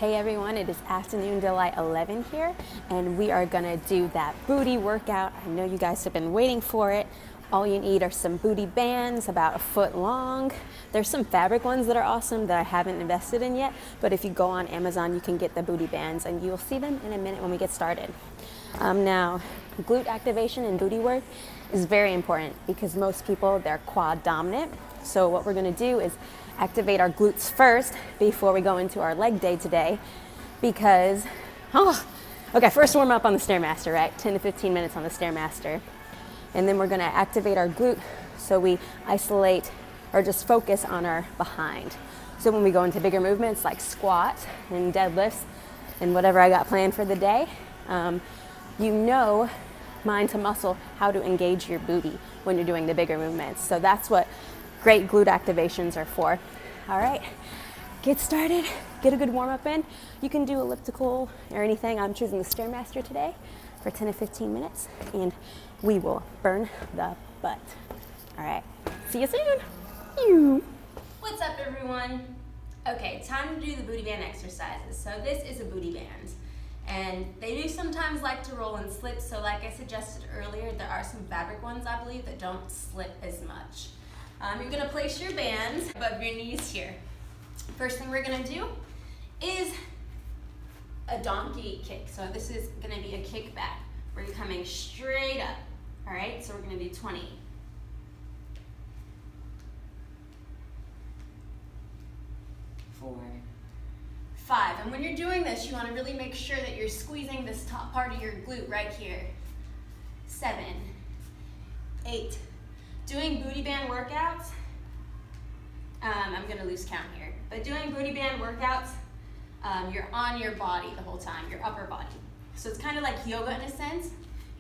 Hey everyone, it is afternoon delight 11 here, and we are gonna do that booty workout. I know you guys have been waiting for it. All you need are some booty bands about 1 foot long. There's some fabric ones that are awesome that I haven't invested in yet, but if you go on Amazon, you can get the booty bands and you'll see them in a minute when we get started. Now, glute activation and booty work is very important because most people, they're quad dominant. So what we're gonna do is activate our glutes first before we go into our leg day today because, first warm up on the Stairmaster, right? 10 to 15 minutes on the Stairmaster. And then we're gonna activate our glute so we isolate or just focus on our behind. So when we go into bigger movements like squats and deadlifts and whatever I got planned for the day, you know mind to muscle how to engage your booty when you're doing the bigger movements. So that's what great glute activations are for. All right, get started, get a good warm up in. You can do elliptical or anything. I'm choosing the Stairmaster today for 10 to 15 minutes and we will burn the butt. All right, see you soon. What's up everyone? Okay, time to do the booty band exercises. So this is a booty band. And they do sometimes like to roll and slip, so like I suggested earlier, there are some fabric ones, I believe, that don't slip as much. You're gonna place your bands above your knees here. First thing we're gonna do is a donkey kick. So this is gonna be a kick back. We're coming straight up, all right? So we're gonna do 20. 4, 5. And when you're doing this, you wanna really make sure that you're squeezing this top part of your glute right here. 7, 8. Doing booty band workouts, I'm gonna lose count here, but doing booty band workouts, you're on your body the whole time, your upper body. So it's kind of like yoga in a sense.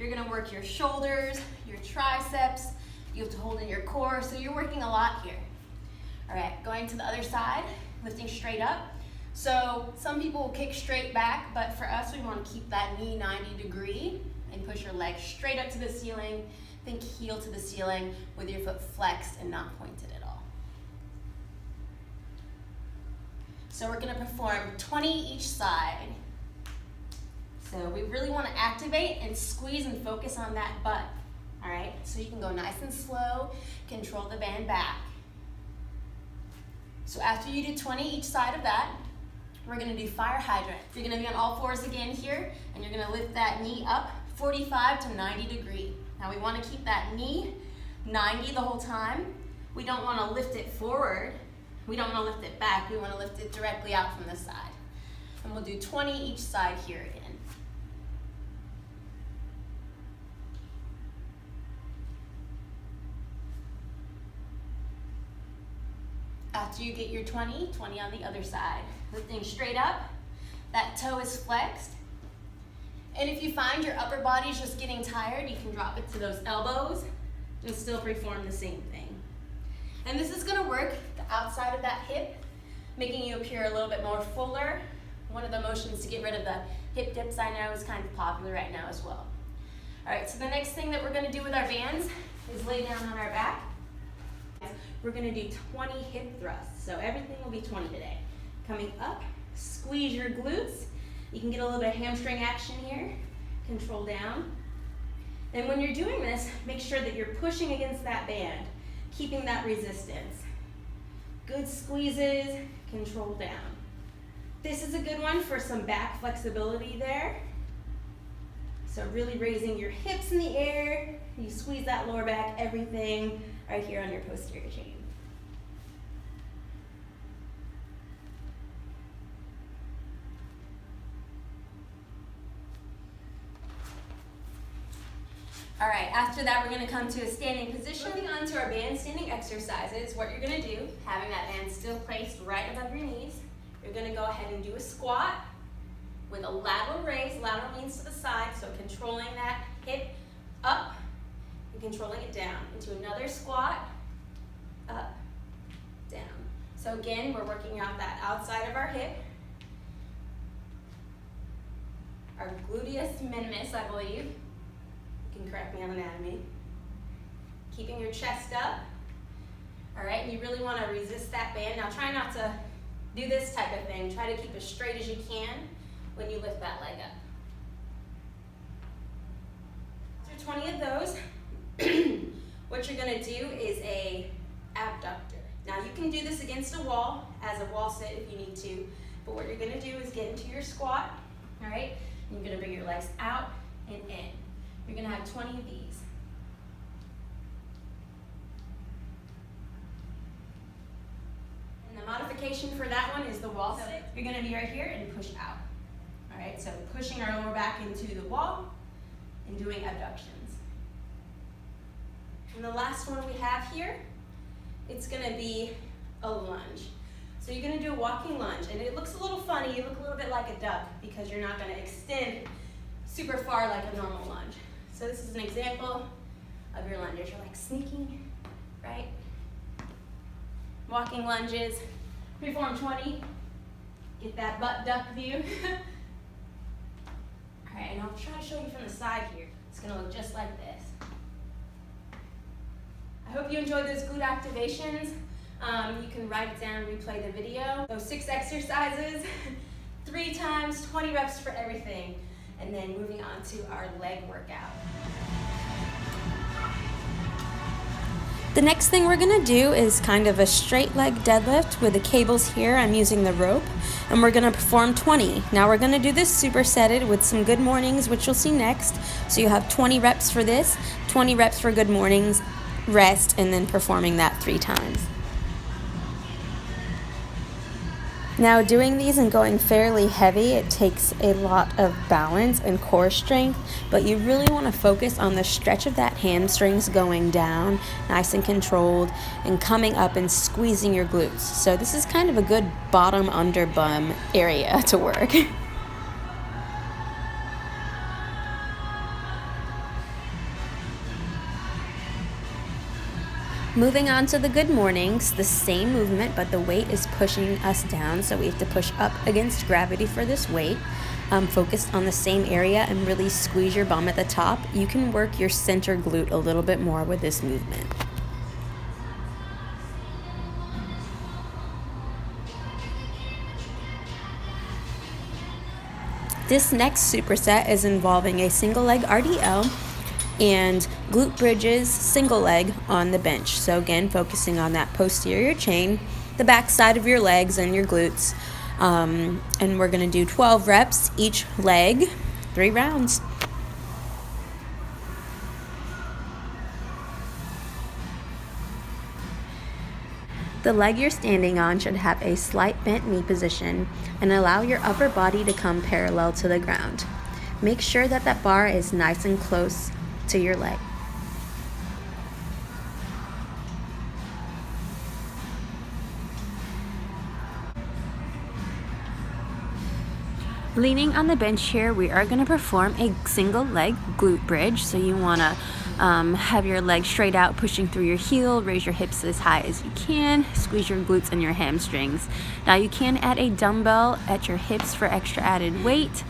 You're gonna work your shoulders, your triceps, you have to hold in your core, so you're working a lot here. All right, going to the other side, lifting straight up. So some people will kick straight back, but for us, we wanna keep that knee 90 degree and push your leg straight up to the ceiling. Think heel to the ceiling with your foot flexed and not pointed at all. So we're gonna perform 20 each side. So we really wanna activate and squeeze and focus on that butt, all right? So you can go nice and slow, control the band back. So after you do 20 each side of that, we're gonna do fire hydrant. You're gonna be on all fours again here, and you're gonna lift that knee up 45 to 90 degree. Now we want to keep that knee 90 the whole time. We don't want to lift it forward. We don't want to lift it back. We want to lift it directly out from the side. And we'll do 20 each side here again. After you get your 20 on the other side. Lifting straight up. That toe is flexed. And if you find your upper body is just getting tired, you can drop it to those elbows and still perform the same thing. And this is gonna work the outside of that hip, making you appear a little bit more fuller. One of the motions to get rid of the hip dips I know is kind of popular right now as well. All right, so the next thing that we're gonna do with our bands is lay down on our back. We're gonna do 20 hip thrusts. So everything will be 20 today. Coming up, squeeze your glutes. You can get a little bit of hamstring action here. Control down. And when you're doing this, make sure that you're pushing against that band, keeping that resistance. Good squeezes, control down. This is a good one for some back flexibility there. So really raising your hips in the air. You squeeze that lower back, everything right here on your posterior chain. All right, after that, we're gonna come to a standing position. Moving on to our band standing exercises, what you're gonna do, having that band still placed right above your knees, you're gonna go ahead and do a squat with a lateral raise. Lateral means to the side, so controlling that hip up and controlling it down. Into another squat, up, down. So again, we're working out that outside of our hip. Our gluteus minimus, I believe. You can correct me on anatomy. Keeping your chest up. All right, you really want to resist that band. Now try not to Do this type of thing. Try to keep as straight as you can when you lift that leg up. After 20 of those, what you're gonna do is a abductor. Now you can do this against a wall as a wall sit if you need to, but what you're gonna do is get into your squat, all right? And you're gonna bring your legs out and in. You're gonna have 20 of these. And the modification for that one is the wall sit. You're gonna be right here and push out. All right, so pushing our lower back into the wall and doing abductions. And the last one we have here, it's gonna be a lunge. So you're gonna do a walking lunge, and it looks a little funny, you look a little bit like a duck because you're not gonna extend super far like a normal lunge. So this is an example of your lunges. You're like sneaking, right? Walking lunges, perform 20, get that butt duck view. All right, and I'll try to show you from the side here. It's gonna look just like this. I hope you enjoyed those glute activations. You can write it down, replay the video. Those 6 exercises, 3 times, 20 reps for everything. And then moving on to our leg workout. The next thing we're gonna do is kind of a straight leg deadlift with the cables here. I'm using the rope, and we're gonna perform 20. Now we're gonna do this supersetted with some good mornings, which you'll see next. So you have 20 reps for this, 20 reps for good mornings, rest, and then performing that 3 times. Now doing these and going fairly heavy, it takes a lot of balance and core strength, but you really want to focus on the stretch of that hamstrings going down, nice and controlled, and coming up and squeezing your glutes. So this is kind of a good bottom under bum area to work. Moving on to the good mornings, the same movement, but the weight is pushing us down, so we have to push up against gravity for this weight. Focused on the same area and really squeeze your bum at the top. You can work your center glute a little bit more with this movement. This next superset is involving a single leg RDL and glute bridges, single leg on the bench. So again, focusing on that posterior chain, the back side of your legs and your glutes. And we're gonna do 12 reps each leg, 3 rounds. The leg you're standing on should have a slight bent knee position and allow your upper body to come parallel to the ground. Make sure that that bar is nice and close to your leg. Leaning on the bench here, we are going to perform a single leg glute bridge. So you want to have your leg straight out, pushing through your heel, raise your hips as high as you can, squeeze your glutes and your hamstrings. Now you can add a dumbbell at your hips for extra added weight.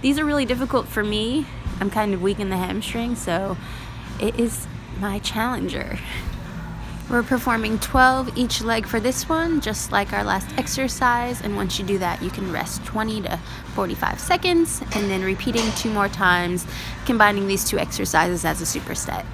These are really difficult for me. I'm kind of weak in the hamstring, so it is my challenger. We're performing 12 each leg for this one, just like our last exercise. And once you do that, you can rest 20 to 45 seconds, and then repeating 2 more times, combining these 2 exercises as a superset.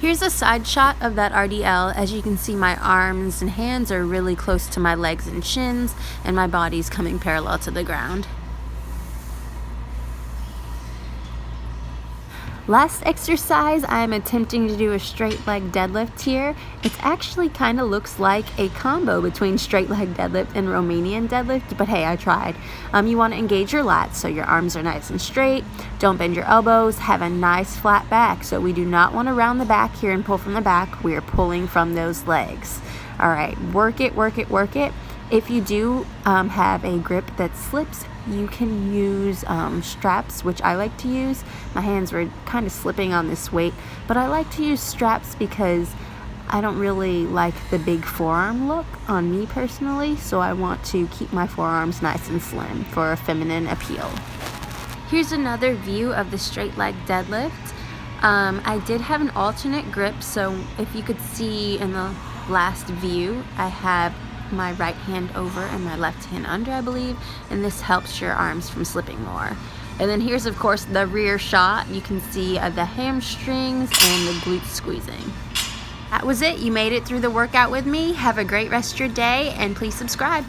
Here's a side shot of that RDL. As you can see, my arms and hands are really close to my legs and shins, and my body's coming parallel to the ground. Last exercise, I'm attempting to do a straight leg deadlift here. It actually kind of looks like a combo between straight leg deadlift and Romanian deadlift, but hey, I tried. You want to engage your lats so your arms are nice and straight. Don't bend your elbows. Have a nice flat back. So we do not want to round the back here and pull from the back. We are pulling from those legs. All right, work it, work it, work it. If you do have a grip that slips, you can use straps, which I like to use. My hands were kind of slipping on this weight, but I like to use straps because I don't really like the big forearm look on me personally, so I want to keep my forearms nice and slim for a feminine appeal. Here's another view of the straight leg deadlift. I did have an alternate grip, so if you could see in the last view, I have my right hand over and my left hand under, I believe, and this helps your arms from slipping more. And then here's, of course, the rear shot. You can see the hamstrings and the glutes squeezing. That was it. You made it through the workout with me. Have a great rest of your day, and please subscribe.